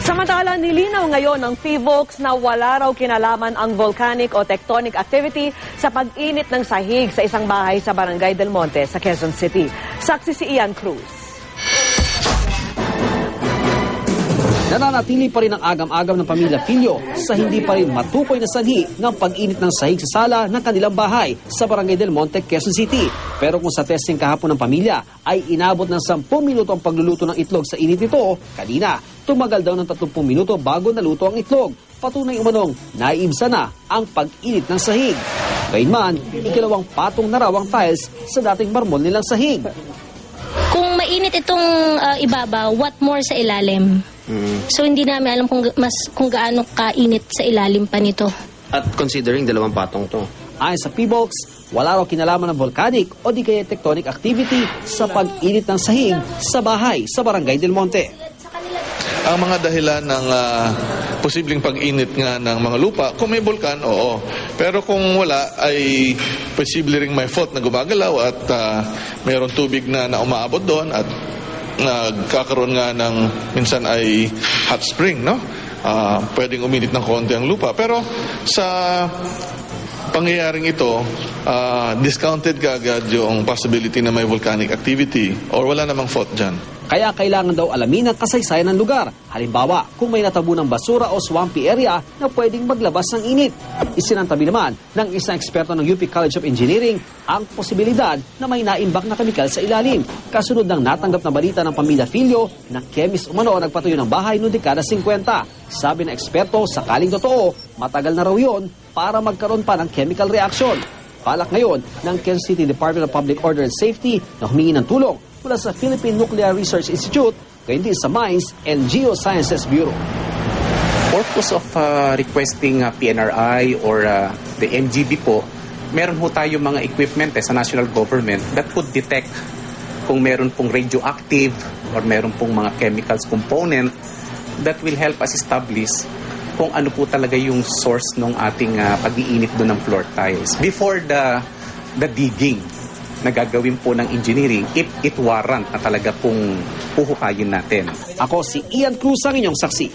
Samantala, nilinaw ngayon ng PHIVOLCS na wala raw kinalaman ang volcanic o tectonic activity sa pag-init ng sahig sa isang bahay sa Barangay Del Monte sa Quezon City. Saksi si Ian Cruz. Nananatili pa rin ang agam-agam ng pamilya Filio sa hindi pa rin matukoy na sanhi ng pag-init ng sahig sa sala ng kanilang bahay sa Barangay Del Monte, Quezon City. Pero kung sa testing kahapon ng pamilya ay inabot ng 10 minuto ang pagluluto ng itlog sa init nito, kanina tumagal daw ng 30 minuto bago naluto ang itlog. Patunay umanong naiibsa na ang pag-init ng sahig. Gayunman, ikalawang patong na raw ang tiles sa dating marmol nilang sahig. Kung mainit itong ibabaw, what more sa ilalim? So hindi namin alam kung gaano kainit sa ilalim pa nito. At considering 2 patong to. Ayon sa PHIVOLCS, wala raw kinalaman ng volcanic o di kaya tectonic activity sa pag-init ng sahig sa bahay sa Barangay Del Monte. Ang mga dahilan ng posibleng pag-init nga ng mga lupa, kung may bulkan, oo. Pero kung wala, ay posible ring may fault na gumagalaw at mayroong tubig na umaabot doon at nagkakaroon nga ng minsan ay hot spring, no? Pwedeng uminit ng konti ang lupa. Pero sa pangyayaring ito, discounted kaagad yung possibility na may volcanic activity or wala namang fault dyan. Kaya kailangan daw alamin ang kasaysayan ng lugar. Halimbawa, kung may natabunang basura o swampy area na pwedeng maglabas ng init. Isinantabi naman ng isang eksperto ng UP College of Engineering ang posibilidad na may naimbak na kemikal sa ilalim. Kasunod ng natanggap na balita ng pamilya Filio na chemist umano nagpatayo ng bahay noong dekada 50. Sabi ng eksperto, sakaling totoo, matagal na raw yun para magkaroon pa ng chemical reaction. Balak ngayon ng Quezon City Department of Public Order and Safety na humingi ng tulong mula sa Philippine Nuclear Research Institute, gayon din sa Mines and Geosciences Bureau. Purpose of requesting PNRI or the NGB po, meron ho tayo mga equipment sa national government that could detect kung meron pong radioactive or meron pong mga chemicals component that will help us establish kung ano po talaga yung source ng ating pag-iinit doon ng floor tiles. Before the digging na gagawin po ng engineering, if it warrant na talaga pong puhukayin natin. Ako si Ian Cruz, ang inyong saksi.